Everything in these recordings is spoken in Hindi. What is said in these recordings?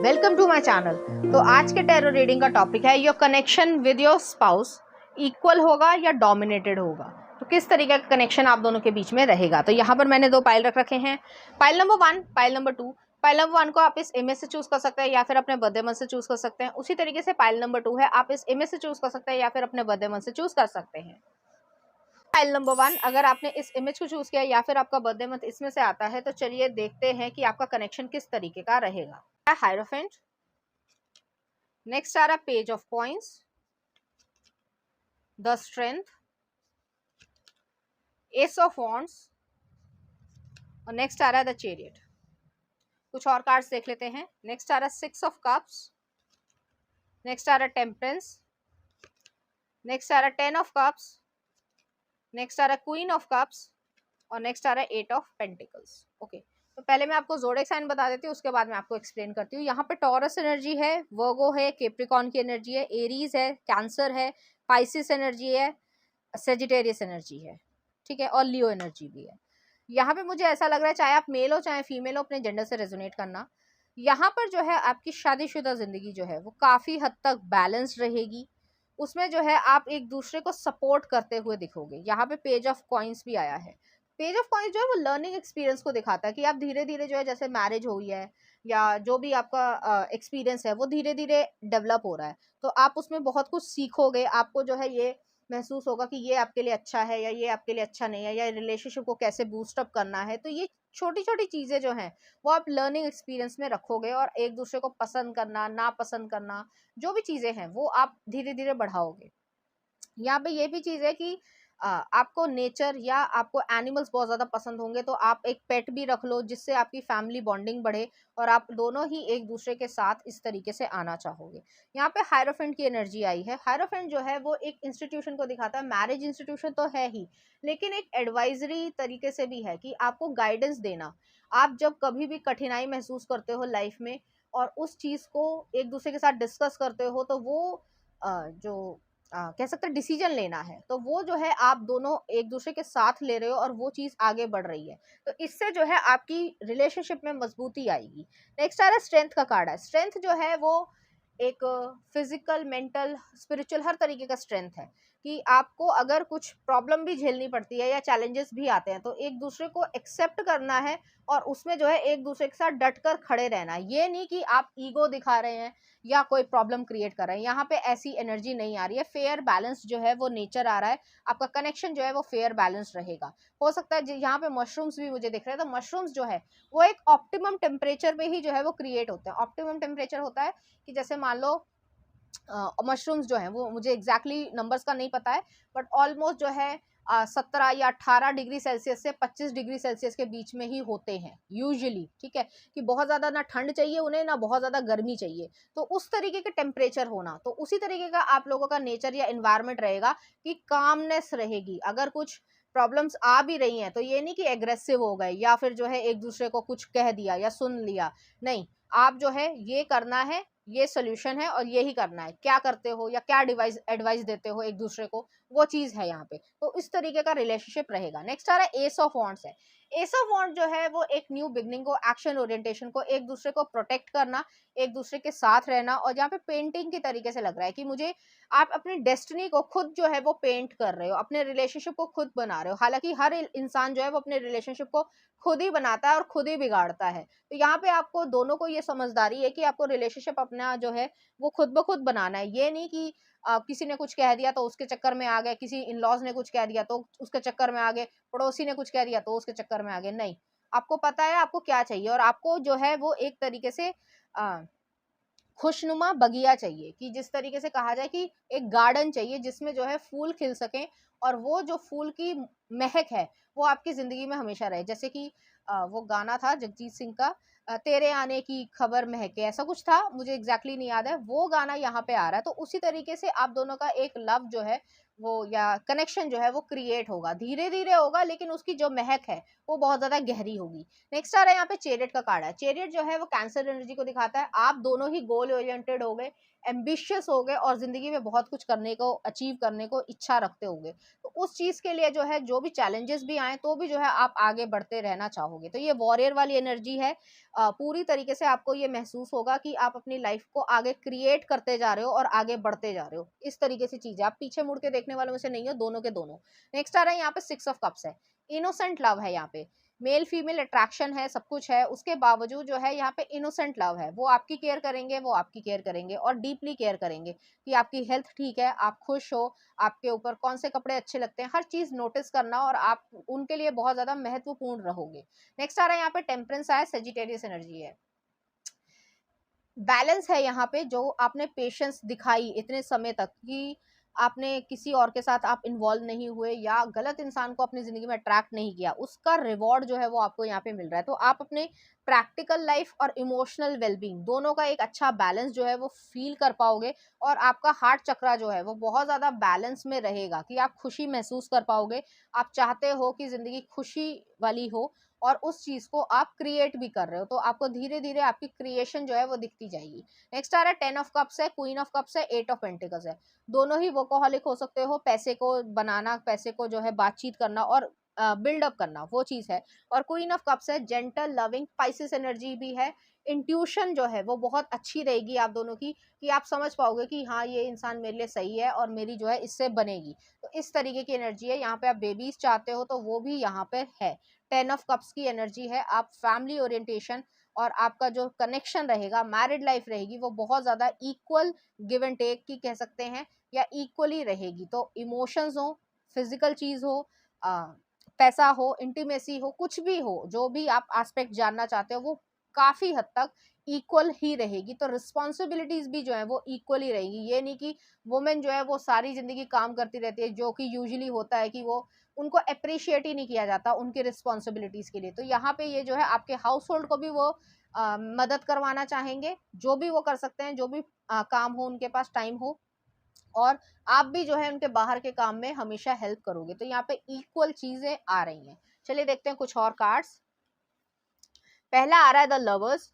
Welcome to my channel. तो आज के टैरो रीडिंग का टॉपिक है your connection with your spouse equal होगा या डोमिनेटेड होगा। तो किस तरीके का कनेक्शन आप दोनों के बीच में रहेगा। तो यहाँ पर मैंने दो पाइल रख रखे हैं, pile number 1, pile number 2। Pile number 1 को आप इस इमेज से चूज कर सकते हैं या फिर अपने बर्थडे मंथ से चूज कर सकते हैं। उसी तरीके से पाइल नंबर 2 है, आप इस इमेज से चूज कर सकते हैं या फिर अपने बर्थडे मंथ से चूज कर सकते हैं। फाइल नंबर 1, अगर आपने इस इमेज को चूज किया या फिर आपका बर्थडे मंथ इसमें से आता है, तो चलिए देखते हैं कि आपका कनेक्शन किस तरीके का रहेगा। हायरोफेंट, नेक्स्ट आ रहा page of coins, the strength, S of wands और नेक्स्ट आ रहा है द चैरियट। कुछ और कार्ड्स देख लेते हैं। नेक्स्ट आ रहा है 6 ऑफ कप्स, नेक्स्ट आ रहा है टेम्परेंस, नेक्स्ट आ रहा है 10 ऑफ कप्स, नेक्स्ट आ रहा है क्वीन ऑफ कप्स और नेक्स्ट आ रहा है 8 ऑफ पेंटिकल्स। ओके, तो पहले मैं आपको ज़ोडिएक साइन बता देती हूँ, उसके बाद मैं आपको एक्सप्लेन करती हूँ। यहाँ पे टॉरस एनर्जी है, वर्गो है, कैप्रिकॉर्न की एनर्जी है, एरीज है, कैंसर है, पाइसिस एनर्जी है, सेजिटेरियस एनर्जी है, ठीक है, और लियो एनर्जी भी है। यहाँ पे मुझे ऐसा लग रहा है, चाहे आप मेल हो चाहे फीमेल हो, अपने जेंडर से रेजोनेट करना। यहाँ पर जो है आपकी शादीशुदा जिंदगी जो है वो काफ़ी हद तक बैलेंस रहेगी। उसमें जो है आप एक दूसरे को सपोर्ट करते हुए दिखोगे। यहाँ पे पेज ऑफ कॉइंस भी आया है। पेज ऑफ कॉइंस जो है वो लर्निंग एक्सपीरियंस को दिखाता है कि आप धीरे धीरे जो है, जैसे मैरिज हुई है या जो भी आपका एक्सपीरियंस है वो धीरे धीरे डेवलप हो रहा है, तो आप उसमें बहुत कुछ सीखोगे। आपको जो है ये महसूस होगा कि ये आपके लिए अच्छा है या ये आपके लिए अच्छा नहीं है, या रिलेशनशिप को कैसे बूस्ट अप करना है। तो ये छोटी छोटी चीज़ें जो हैं वो आप लर्निंग एक्सपीरियंस में रखोगे और एक दूसरे को पसंद करना, ना पसंद करना, जो भी चीज़ें हैं वो आप धीरे धीरे बढ़ाओगे। यहाँ पे ये भी चीज़ है कि आपको नेचर या आपको एनिमल्स बहुत ज़्यादा पसंद होंगे, तो आप एक पेट भी रख लो जिससे आपकी फैमिली बॉन्डिंग बढ़े और आप दोनों ही एक दूसरे के साथ इस तरीके से आना चाहोगे। यहाँ पे हायरोफेंट की एनर्जी आई है। हायरोफेंट जो है वो एक इंस्टीट्यूशन को दिखाता है, मैरिज इंस्टीट्यूशन तो है ही, लेकिन एक एडवाइजरी तरीके से भी है कि आपको गाइडेंस देना। आप जब कभी भी कठिनाई महसूस करते हो लाइफ में और उस चीज़ को एक दूसरे के साथ डिस्कस करते हो, तो वो जो कह सकते हैं डिसीजन लेना है, तो वो जो है आप दोनों एक दूसरे के साथ ले रहे हो और वो चीज़ आगे बढ़ रही है, तो इससे जो है आपकी रिलेशनशिप में मजबूती आएगी। नेक्स्ट आ रहा है स्ट्रेंथ का कार्ड है। स्ट्रेंथ जो है वो एक फिजिकल, मेंटल, स्पिरिचुअल हर तरीके का स्ट्रेंथ है कि आपको अगर कुछ प्रॉब्लम भी झेलनी पड़ती है या चैलेंजेस भी आते हैं, तो एक दूसरे को एक्सेप्ट करना है और उसमें जो है एक दूसरे के साथ डट कर खड़े रहना है। ये नहीं कि आप ईगो दिखा रहे हैं या कोई प्रॉब्लम क्रिएट कर रहे हैं। यहाँ पे ऐसी एनर्जी नहीं आ रही है। फेयर बैलेंस जो है वो नेचर आ रहा है। आपका कनेक्शन जो है वो फेयर बैलेंस रहेगा। हो सकता है यहाँ पे मशरूम्स भी मुझे दिख रहे हैं, तो मशरूम्स जो है वो एक ऑप्टिमम टेम्परेचर पे ही जो है वो क्रिएट होते हैं। ऑप्टिमम टेम्परेचर होता है कि जैसे मान लो मशरूम्स जो हैं वो मुझे एग्जैक्टली नंबर्स का नहीं पता है, बट ऑलमोस्ट जो है 17 या 18 डिग्री सेल्सियस से 25 डिग्री सेल्सियस के बीच में ही होते हैं यूजुअली, ठीक है, कि बहुत ज़्यादा ना ठंड चाहिए उन्हें, ना बहुत ज़्यादा गर्मी चाहिए। तो उस तरीके के टेम्परेचर होना, तो उसी तरीके का आप लोगों का नेचर या इन्वायरमेंट रहेगा कि कामनेस रहेगी। अगर कुछ प्रॉब्लम्स आ भी रही हैं तो ये नहीं कि एग्रेसिव हो गए या फिर जो है एक दूसरे को कुछ कह दिया या सुन लिया, नहीं। आप जो है ये करना है, ये सोल्यूशन है और यही करना है। क्या करते हो या क्या एडवाइस देते हो एक दूसरे को, वो चीज है यहाँ पे। तो इस तरीके का रिलेशनशिप रहेगा। नेक्स्ट आ रहा है एस ऑफ वॉन्ड्स है। एस ऑफ वॉन्ड जो है वो एक न्यू बिगनिंग को, एक्शन ओरिएंटेशन को, एक दूसरे को प्रोटेक्ट करना, एक दूसरे के साथ रहना। और यहाँ पे पेंटिंग की तरीके से लग रहा है कि मुझे आप अपनी डेस्टिनी को खुद जो है वो पेंट कर रहे हो, अपने रिलेशनशिप को खुद बना रहे हो। हालांकि हर इंसान जो है वो अपने रिलेशनशिप को खुद ही बनाता है और खुद ही बिगाड़ता है। तो यहाँ पे आपको दोनों को ये समझदारी है कि आपको रिलेशनशिप अपना जो है वो खुद ब खुद बनाना है। ये नहीं कि किसी ने कुछ कह दिया तो उसके चक्कर में आ गए, किसी इन लॉज ने कुछ कह दिया तो उसके चक्कर में आ गए, पड़ोसी ने कुछ कह दिया तो उसके चक्कर में आ गए। नहीं, आपको पता है आपको क्या चाहिए और आपको जो है वो एक तरीके से खुशनुमा बगिया चाहिए, कि जिस तरीके से कहा जाए कि एक गार्डन चाहिए जिसमें जो है फूल खिल सकें और वो जो फूल की महक है वो आपकी जिंदगी में हमेशा रहे। जैसे कि वो गाना था जगजीत सिंह का, तेरे आने की खबर महके, ऐसा कुछ था, मुझे एग्जैक्टली नहीं याद है। वो गाना यहाँ पे आ रहा है। तो उसी तरीके से आप दोनों का एक लव जो है वो या कनेक्शन जो है वो क्रिएट होगा, धीरे धीरे होगा, लेकिन उसकी जो महक है वो बहुत ज्यादा गहरी होगी। नेक्स्ट आ रहा है यहाँ पे चैरियट का कार्ड है। चैरियट जो है वो कैंसर एनर्जी को दिखाता है। आप दोनों ही गोल ओरिएंटेड हो गए, एम्बिशियस होगे और ज़िंदगी में बहुत कुछ करने को, अचीव करने को इच्छा रखते होगे। तो उस चीज़ के लिए जो है, जो भी चैलेंजेस भी आएँ तो भी जो है आप आगे बढ़ते रहना चाहोगे। तो ये वॉरियर वाली एनर्जी है। पूरी तरीके से आपको ये महसूस होगा कि आप अपनी लाइफ को आगे क्रिएट करते जा रहे हो और आगे बढ़ते जा रहे हो। इस तरीके से चीज़ है, आप पीछे मुड़ के देखने वालों में से नहीं हो, दोनों के दोनों। नेक्स्ट आ रहा है यहाँ पे 6 ऑफ कप्स है। इनोसेंट लव है यहाँ पे, मेल फीमेल अट्रैक्शन है, सब कुछ है, उसके बावजूद जो है यहाँ पे इनोसेंट लव है। वो आपकी केयर करेंगे, वो आपकी केयर करेंगे और डीपली केयर करेंगे कि आपकी हेल्थ ठीक है, आप खुश हो, आपके ऊपर कौन से कपड़े अच्छे लगते हैं, हर चीज नोटिस करना, और आप उनके लिए बहुत ज्यादा महत्वपूर्ण रहोगे। नेक्स्ट आ रहा है यहाँ पे टेम्परेंस है, सेजिटेरियस एनर्जी है। बैलेंस है यहाँ पे, जो आपने पेशेंस दिखाई इतने समय तक कि आपने किसी और के साथ आप इन्वॉल्व नहीं हुए या गलत इंसान को अपनी जिंदगी में अट्रैक्ट नहीं किया, उसका रिवॉर्ड जो है वो आपको यहाँ पे मिल रहा है। तो आप अपने प्रैक्टिकल लाइफ और इमोशनल वेलबींग दोनों का एक अच्छा बैलेंस जो है वो फील कर पाओगे, और आपका हार्ट चक्रा जो है वो बहुत ज्यादा बैलेंस में रहेगा कि आप खुशी महसूस कर पाओगे। आप चाहते हो कि जिंदगी खुशी वाली हो और उस चीज को आप क्रिएट भी कर रहे हो, तो आपको धीरे धीरे आपकी क्रिएशन जो है वो दिखती जाएगी। नेक्स्ट आ रहा है 10 ऑफ कप्स है, क्वीन ऑफ कप्स है, 8 ऑफ पेंटिकल्स है। दोनों ही वर्कोहॉलिक हो सकते हो, पैसे को बनाना, पैसे को जो है बातचीत करना और बिल्डअप करना, वो चीज है। और क्वीन ऑफ कप्स है जेंटल लविंग, स्पाइसिस एनर्जी भी है। इंट्यूशन जो है वो बहुत अच्छी रहेगी आप दोनों की, कि आप समझ पाओगे कि हाँ ये इंसान मेरे लिए सही है और मेरी जो है इससे बनेगी। तो इस तरीके की एनर्जी है। यहाँ पे आप बेबीज चाहते हो तो वो भी यहाँ पे है। 10 ऑफ कप्स की एनर्जी है। आप फैमिली ओरिएंटेशन और आपका जो कनेक्शन रहेगा, मैरिड लाइफ रहेगी, वो बहुत ज्यादा इक्वल गिव एंड टेक की कह सकते हैं, या इक्वली रहेगी। तो इमोशंस हो, फिजिकल चीज हो, पैसा हो, इंटीमेसी हो, कुछ भी हो, जो भी आप एस्पेक्ट जानना चाहते हो, वो काफी हद तक इक्वल ही रहेगी। तो रिस्पॉन्सिबिलिटीज भी जो है वो इक्वल ही रहेगी। ये नहीं कि वुमेन जो है वो सारी जिंदगी काम करती रहती है, जो कि यूजुअली होता है कि वो, उनको अप्रिशिएट ही नहीं किया जाता उनकी रिस्पॉन्सिबिलिटीज के लिए। तो यहाँ पे ये जो है आपके हाउस होल्ड को भी वो मदद करवाना चाहेंगे, जो भी वो कर सकते हैं, जो भी काम हो, उनके पास टाइम हो, और आप भी जो है उनके बाहर के काम में हमेशा हेल्प करोगे। तो यहाँ पे इक्वल चीजें आ रही हैं। चलिए देखते हैं कुछ और कार्ड्स। पहला आ रहा है द लवर्स,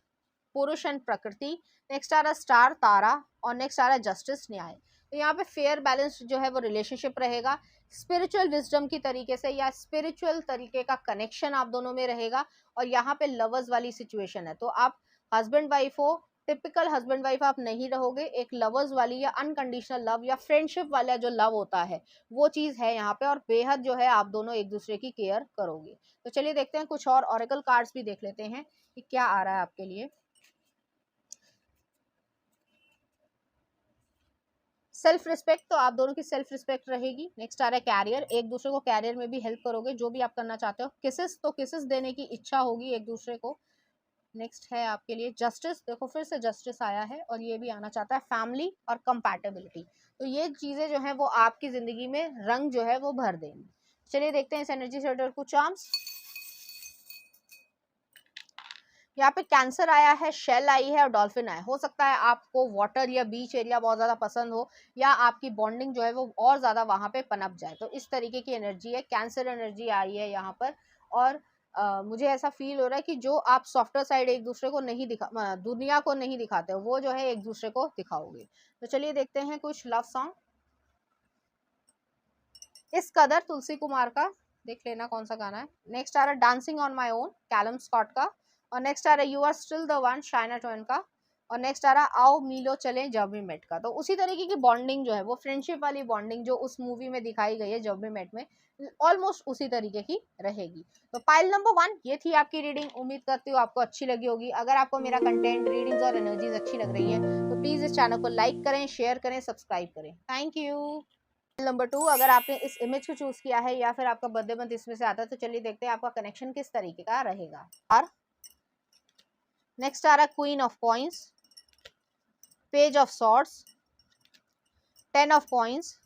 पुरुष एंड प्रकृति। नेक्स्ट आ रहा है स्टार, तारा, और नेक्स्ट आ रहा है जस्टिस, न्याय। तो यहाँ पे फेयर बैलेंस जो है वो रिलेशनशिप रहेगा। स्पिरिचुअल विजडम की तरीके से या स्पिरिचुअल तरीके का कनेक्शन आप दोनों में रहेगा। और यहाँ पे लवर्स वाली सिचुएशन है, तो आप हस्बैंड वाइफ हो, टिपिकल हस्बैंड वाइफ आप नहीं रहोगे, एक लवर्स वाली या अनकंडीशनल लव या फ्रेंडशिप वाला जो लव होता है वो चीज है यहाँ पे। और बेहद जो है आप दोनों एक दूसरे की केयर करोगे। तो चलिए देखते हैं कुछ और ऑरेकल कार्ड्स भी देख लेते हैं कि क्या आ रहा है आपके लिए। सेल्फ रिस्पेक्ट, तो आप दोनों की सेल्फ रिस्पेक्ट रहेगी। नेक्स्ट आ रहा है कैरियर, एक दूसरे को कैरियर में भी हेल्प करोगे, जो भी आप करना चाहते हो। किसेस, तो किसेस देने की इच्छा होगी एक दूसरे को। नेक्स्ट है आपके लिए जस्टिस, देखो फिर से जस्टिस आया है, और ये भी आना चाहता है फैमिली और कंपैटिबिलिटी। तो ये चीजें जो है वो आपकी जिंदगी में रंग जो है वो भर देंगी। चलिए देखते हैं इस एनर्जी से कुछ चार्म्स। यहाँ पे कैंसर आया है, शेल आई है और डॉल्फिन आया है। हो सकता है आपको वाटर या बीच एरिया बहुत ज्यादा पसंद हो, या आपकी बॉन्डिंग जो है वो और ज्यादा वहां पे पनप जाए। तो इस तरीके की एनर्जी है, कैंसर एनर्जी आई है यहाँ पर। और मुझे ऐसा फील हो रहा है कि जो आप सॉफ्टवेयर साइड एक दूसरे को नहीं दुनिया को नहीं दिखाते हो, वो जो है एक दूसरे को दिखाओगे। तो चलिए देखते हैं कुछ लव सॉन्ग। इस कदर, तुलसी कुमार का, देख लेना कौन सा गाना है। नेक्स्ट आ रहा है dancing on my own, Calum Scott का। और नेक्स्ट आ रहा है you are still the one, Shania Twain का। और नेक्स्ट आ रहा है आओ मिलो चले जब वी मेट का। तो उसी तरीके की बॉन्डिंग जो है वो फ्रेंडशिप वाली बॉन्डिंग जो उस मूवी में दिखाई गई है जब वी मेट में, ऑलमोस्ट उसी तरीके की रहेगी। तो पाइल नंबर 1 ये थी आपकी रीडिंग। उम्मीद करती हूँ आपको अच्छी लगी होगी। अगर आपको मेरा कंटेंट, रीडिंग्स और एनर्जीज अच्छी लग रही है तो प्लीज इस चैनल को लाइक करें, शेयर करें, सब्सक्राइब करें। Thank you. नंबर 2, अगर आपने इस इमेज को चूज किया है या फिर आपका बर्थडे मंथ इसमें से आता है, तो चलिए देखते हैं आपका कनेक्शन किस तरीके का रहेगा। और नेक्स्ट आ रहा है queen of coins, page of swords, 10 of coins,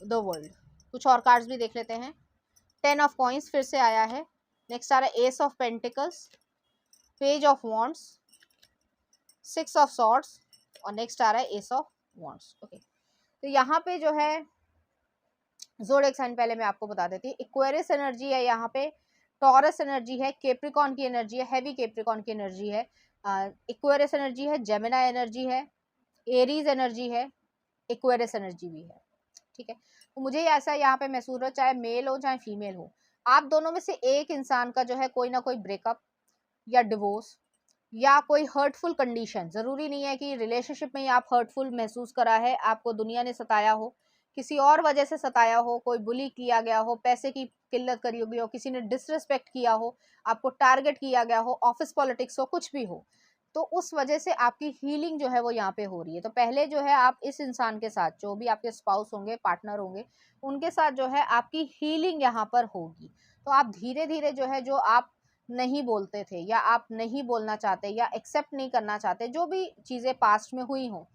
the world. कुछ और कार्ड्स भी देख लेते हैं। 10 ऑफ कॉइंस फिर से आया है। नेक्स्ट आ रहा है S of pentacles, page of wands, 6 of swords, और नेक्स्ट आ रहा है एस ऑफ वॉन्ड्स। ओके, तो यहाँ पे जो है ज़ोडिएक साइन पहले मैं आपको बता देती हूँ। एक्वेरियस एनर्जी है यहाँ पे, टॉरस एनर्जी है, कैप्रिकॉर्न की एनर्जी है, हैवी कैप्रिकॉर्न की एनर्जी है, एक्वेरियस एनर्जी है, जेमिनी एनर्जी है, एरीज एनर्जी है, एक्वेरियस एनर्जी भी है, ठीक है। तो मुझे ऐसा यहाँ पे महसूस हो, चाहे मेल हो चाहे फीमेल हो, आप दोनों में से एक इंसान का जो है कोई ना कोई ब्रेकअप या डिवोर्स या कोई हर्टफुल कंडीशन, जरूरी नहीं है कि रिलेशनशिप में ही आप हर्टफुल महसूस करा है, आपको दुनिया ने सताया हो, किसी और वजह से सताया हो, कोई बुली किया गया हो, पैसे की किल्लत करी होगी हो, किसी ने डिसरिस्पेक्ट किया हो, आपको टारगेट किया गया हो, ऑफिस पॉलिटिक्स हो, कुछ भी हो, तो उस वजह से आपकी हीलिंग जो है वो यहाँ पे हो रही है। तो पहले जो है आप इस इंसान के साथ, जो भी आपके स्पाउस होंगे, पार्टनर होंगे, उनके साथ जो है आपकी हीलिंग यहाँ पर होगी। तो आप धीरे धीरे जो है, जो आप नहीं बोलते थे या आप नहीं बोलना चाहते या एक्सेप्ट नहीं करना चाहते, जो भी चीज़ें पास्ट में हुई हो,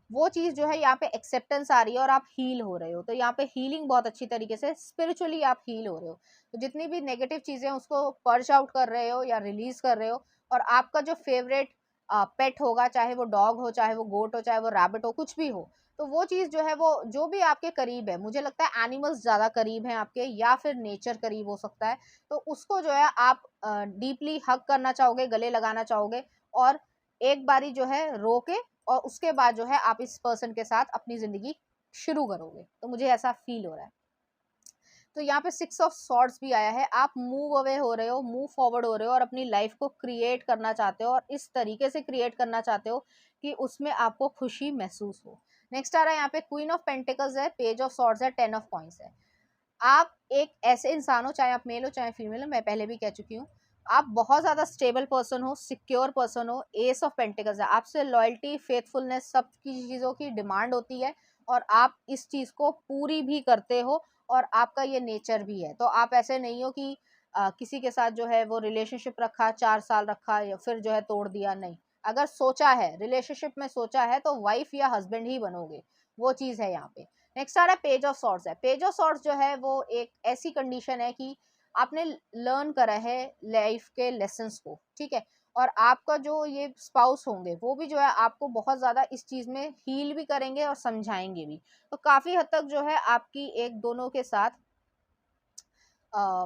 वो चीज़ जो है यहाँ पे एक्सेप्टेंस आ रही है और आप हील हो रहे हो। तो यहाँ पे हीलिंग बहुत अच्छी तरीके से, स्पिरिचुअली आप हील हो रहे हो। तो जितनी भी नेगेटिव चीज़ें हैं उसको पर्च आउट कर रहे हो या रिलीज कर रहे हो। और आपका जो फेवरेट पेट होगा, चाहे वो डॉग हो, चाहे वो गोट हो, चाहे वो रैबिट हो, कुछ भी हो, तो वो चीज़ जो है, वो जो भी आपके करीब है, मुझे लगता है एनिमल्स ज़्यादा करीब हैं आपके, या फिर नेचर करीब हो सकता है, तो उसको जो है आप डीपली हग करना चाहोगे, गले लगाना चाहोगे, और एक बारी जो है रो के, और उसके बाद जो है आप इस पर्सन के साथ अपनी ज़िंदगी शुरू करोगे। तो मुझे ऐसा फील हो रहा है। तो यहाँ पे 6 ऑफ सॉर्ड्स भी आया है। आप मूव अवे हो रहे हो, मूव फॉरवर्ड हो रहे हो, और अपनी लाइफ को क्रिएट करना चाहते हो, और इस तरीके से क्रिएट करना चाहते हो कि उसमें आपको खुशी महसूस हो। नेक्स्ट आ रहा है यहाँ पे क्वीन ऑफ पेंटिकल्स है, पेज ऑफ सॉर्ड्स है, 10 ऑफ कॉइंस है। आप एक ऐसे इंसान हो, चाहे आप मेल हो चाहे फीमेल हो, मैं पहले भी कह चुकी हूँ, आप बहुत ज़्यादा स्टेबल पर्सन हो, सिक्योर पर्सन हो। एस ऑफ पेंटिकल्स है, आपसे लॉयल्टी, फेथफुलनेस, सब की चीज़ों की डिमांड होती है, और आप इस चीज़ को पूरी भी करते हो, और आपका ये नेचर भी है। तो आप ऐसे नहीं हो कि किसी के साथ जो है वो रिलेशनशिप रखा, 4 साल रखा, या फिर जो है तोड़ दिया, नहीं। अगर सोचा है, रिलेशनशिप में सोचा है, तो वाइफ या हस्बैंड ही बनोगे, वो चीज़ है यहाँ पे। नेक्स्ट आ रहा है पेज ऑफ सॉर्ड्स है। पेज ऑफ सॉर्ड्स जो है वो एक ऐसी कंडीशन है कि आपने लर्न करा है लाइफ के लेसन्स को, ठीक है, और आपका जो ये स्पाउस होंगे, वो भी जो है आपको बहुत ज़्यादा इस चीज़ में हील भी करेंगे और समझाएंगे भी। तो काफ़ी हद तक जो है आपकी एक दोनों के साथ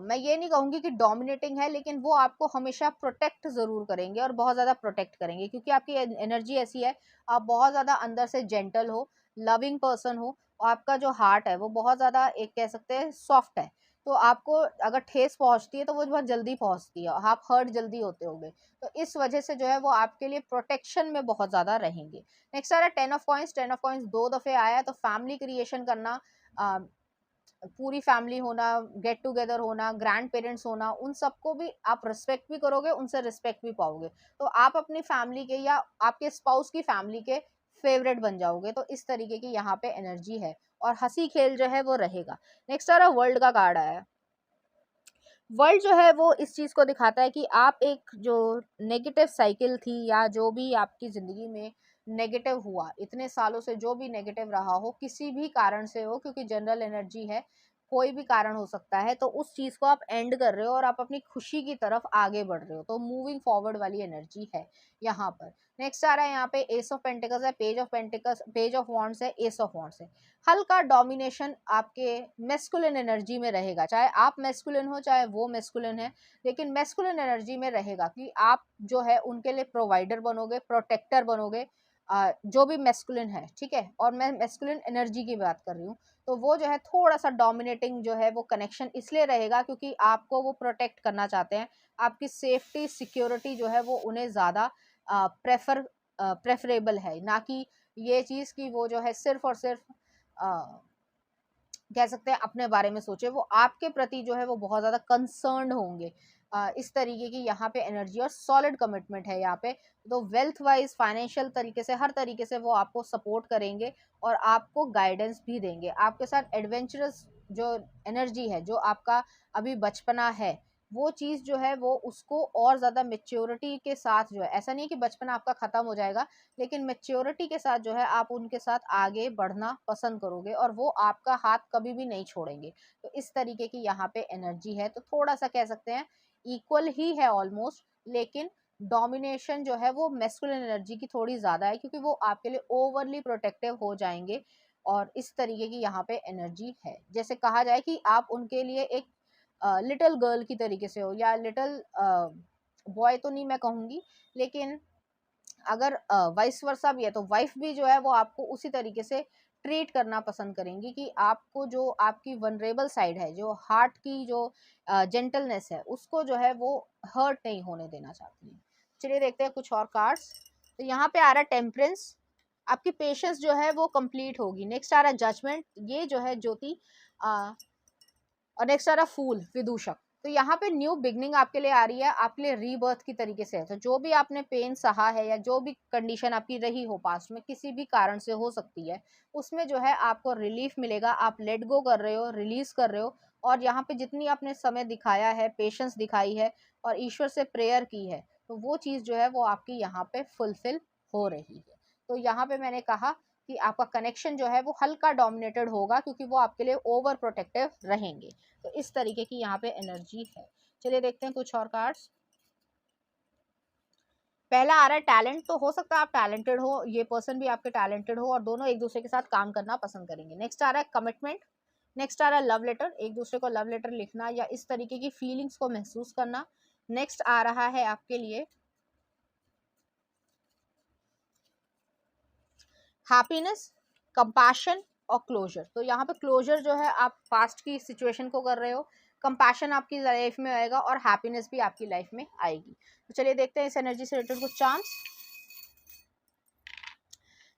मैं ये नहीं कहूँगी कि डोमिनेटिंग है, लेकिन वो आपको हमेशा प्रोटेक्ट ज़रूर करेंगे, और बहुत ज़्यादा प्रोटेक्ट करेंगे, क्योंकि आपकी एनर्जी ऐसी है, आप बहुत ज़्यादा अंदर से जेंटल हो, लविंग पर्सन हो, और आपका जो हार्ट है वो बहुत ज़्यादा, एक कह सकते हैं, सॉफ्ट है। तो आपको अगर ठेस पहुंचती है तो वो बहुत जल्दी पहुंचती है, आप हर्ट जल्दी होते होंगे। तो इस वजह से जो है वो आपके लिए प्रोटेक्शन में बहुत ज़्यादा रहेंगे। नेक्स्ट आ रहा है 10 ऑफ कॉइंस। 10 ऑफ कॉइंस 2 दफ़े आया है, तो फैमिली क्रिएशन करना, पूरी फैमिली होना, गेट टुगेदर होना, ग्रैंड पेरेंट्स होना, उन सबको भी आप रिस्पेक्ट भी करोगे, उनसे रिस्पेक्ट भी पाओगे। तो आप अपनी फैमिली के या आपके स्पाउस की फैमिली के फेवरेट बन जाओगे। तो इस तरीके की यहाँ पे एनर्जी है, और हंसी खेल जो है वो रहेगा। नेक्स्ट आ रहा वर्ल्ड का कार्ड आया है। वर्ल्ड जो है वो इस चीज़ को दिखाता है कि आप एक जो नेगेटिव साइकिल थी, या जो भी आपकी ज़िंदगी में नेगेटिव हुआ, इतने सालों से जो भी नेगेटिव रहा हो, किसी भी कारण से हो, क्योंकि जनरल एनर्जी है, कोई भी कारण हो सकता है, तो उस चीज़ को आप एंड कर रहे हो और आप अपनी खुशी की तरफ आगे बढ़ रहे हो। तो मूविंग फॉरवर्ड वाली एनर्जी है यहाँ पर। नेक्स्ट आ रहा है यहाँ पे एस ऑफ पेंटिकल्स है, page of pentacles, page of wands है, एस ऑफ वॉन्ड्स है। हल्का डोमिनेशन आपके मेस्कुलिन एनर्जी में रहेगा, चाहे आप मेस्कुलिन हो चाहे वो मेस्कुलिन है, लेकिन मेस्कुलिन एनर्जी में रहेगा कि आप जो है उनके लिए प्रोवाइडर बनोगे, प्रोटेक्टर बनोगे, जो भी मेस्कुलिन है, ठीक है। और मैं मेस्कुलिन एनर्जी की बात कर रही हूँ। तो वो जो है थोड़ा सा डोमिनेटिंग जो है वो कनेक्शन इसलिए रहेगा क्योंकि आपको वो प्रोटेक्ट करना चाहते हैं, आपकी सेफ्टी सिक्योरिटी जो है वो उन्हें ज़्यादा प्रेफरेबल है, ना कि ये चीज़ कि वो जो है सिर्फ और सिर्फ कह सकते हैं अपने बारे में सोचे, वो आपके प्रति जो है वो बहुत ज़्यादा कंसर्न्ड होंगे। इस तरीके की यहाँ पे एनर्जी और सॉलिड कमिटमेंट है यहाँ पे। तो वेल्थ वाइज, फाइनेंशियल तरीके से, हर तरीके से वो आपको सपोर्ट करेंगे, और आपको गाइडेंस भी देंगे। आपके साथ एडवेंचरस जो एनर्जी है, जो आपका अभी बचपना है, वो चीज़ जो है वो उसको और ज़्यादा मेच्योरिटी के साथ जो है, ऐसा नहीं है कि बचपना आपका ख़त्म हो जाएगा, लेकिन मेच्योरिटी के साथ जो है आप उनके साथ आगे बढ़ना पसंद करोगे, और वो आपका हाथ कभी भी नहीं छोड़ेंगे। तो इस तरीके की यहाँ पे एनर्जी है। तो थोड़ा सा कह सकते हैं इक्वल ही है ऑलमोस्ट, लेकिन डोमिनेशन जो है वो मैस्कुलिन एनर्जी की थोड़ी ज़्यादा है, क्योंकि वो आपके लिए ओवरली प्रोटेक्टिव हो जाएंगे। और इस तरीके की यहाँ पे एनर्जी है, जैसे कहा जाए कि आप उनके लिए एक लिटिल गर्ल की तरीके से हो, या लिटिल बॉय तो नहीं मैं कहूँगी, लेकिन अगर वाइस वर्सा भी है तो वाइफ भी जो है वो आपको उसी तरीके से ट्रीट करना पसंद करेंगी कि आपको जो आपकी वनरेबल साइड है, जो हार्ट की जो जेंटलनेस है, उसको जो है वो हर्ट नहीं होने देना चाहती है। चलिए देखते हैं कुछ और कार्ड्स। तो यहाँ पे आ रहा है टेम्परेंस, आपकी पेशेंस जो है वो कंप्लीट होगी। नेक्स्ट आ रहा है जजमेंट, ये जो है ज्योति, और नेक्स्ट आ रहा फूल, विदूषक। तो यहाँ पे न्यू बिगनिंग आपके लिए आ रही है, आपके लिए रीबर्थ की तरीके से। तो जो भी आपने पेन सहा है या जो भी कंडीशन आपकी रही हो पास्ट में, किसी भी कारण से हो सकती है, उसमें जो है आपको रिलीफ मिलेगा। आप लेट गो कर रहे हो, रिलीज कर रहे हो, और यहाँ पे जितनी आपने समय दिखाया है, पेशेंस दिखाई है और ईश्वर से प्रेयर की है, तो वो चीज़ जो है वो आपकी यहाँ पे फुलफिल हो रही है। तो यहाँ पे मैंने कहा कि आपका कनेक्शन जो है वो हल्का डोमिनेटेड होगा, क्योंकि वो आपके लिए ओवर प्रोटेक्टिव रहेंगे। तो इस तरीके की यहाँ पे एनर्जी है। चलिए देखते हैं कुछ और कार्ड्स। पहला आ रहा है टैलेंट। तो हो सकता है आप टैलेंटेड हो, ये पर्सन भी आपके टैलेंटेड हो, और दोनों एक दूसरे के साथ काम करना पसंद करेंगे। नेक्स्ट आ रहा है कमिटमेंट। नेक्स्ट आ रहा है लव लेटर, एक दूसरे को लव लेटर लिखना या इस तरीके की फीलिंग्स को महसूस करना। नेक्स्ट आ रहा है आपके लिए हैप्पीनेस, कंपैशन और क्लोजर। तो यहाँ पे क्लोजर जो है आप पास्ट की सिचुएशन को कर रहे हो, कंपैशन आपकी लाइफ में आएगा और हैप्पीनेस भी आपकी लाइफ में आएगी। तो चलिए देखते हैं इस एनर्जी से रिलेटेड कुछ चांस।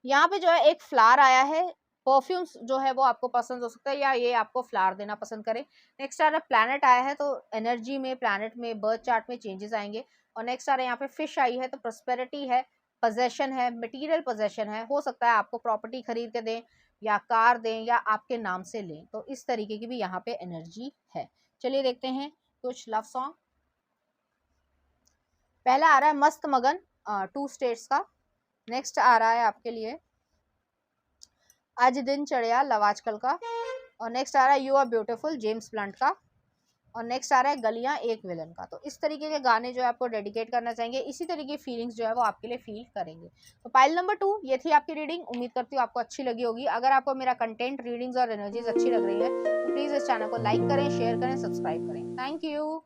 यहाँ पे जो है एक फ्लावर आया है, परफ्यूम्स जो है वो आपको पसंद हो सकता है या ये आपको फ्लावर देना पसंद करे। नेक्स्ट आ रहा है प्लैनेट आया है, तो एनर्जी में, प्लैनेट में, बर्थ चार्ट में चेंजेस आएंगे। और नेक्स्ट आ रहा है यहाँ पे फिश आई है, तो प्रोस्पेरिटी है, पोजेशन है, मटेरियल पोजेशन है। हो सकता है आपको प्रॉपर्टी खरीद के दें या कार दें या आपके नाम से लें, तो इस तरीके की भी यहाँ पे एनर्जी है। चलिए देखते हैं कुछ लव सॉन्ग। पहला आ रहा है मस्त मगन, 2 स्टेट्स का। नेक्स्ट आ रहा है आपके लिए आज दिन चढ़िया, लव आजकल का। और नेक्स्ट आ रहा है you are beautiful, James Blunt का। और नेक्स्ट आ रहा है गलियां एक विलन का। तो इस तरीके के गाने जो है आपको डेडिकेट करना चाहेंगे, इसी तरीके की फीलिंग्स जो है वो आपके लिए फील करेंगे। तो पाइल नंबर 2 ये थी आपकी रीडिंग। उम्मीद करती हूँ आपको अच्छी लगी होगी। अगर आपको मेरा कंटेंट, रीडिंग्स और एनर्जीज अच्छी लग रही है तो प्लीज़ इस चैनल को लाइक करें, शेयर करें, सब्सक्राइब करें। Thank you.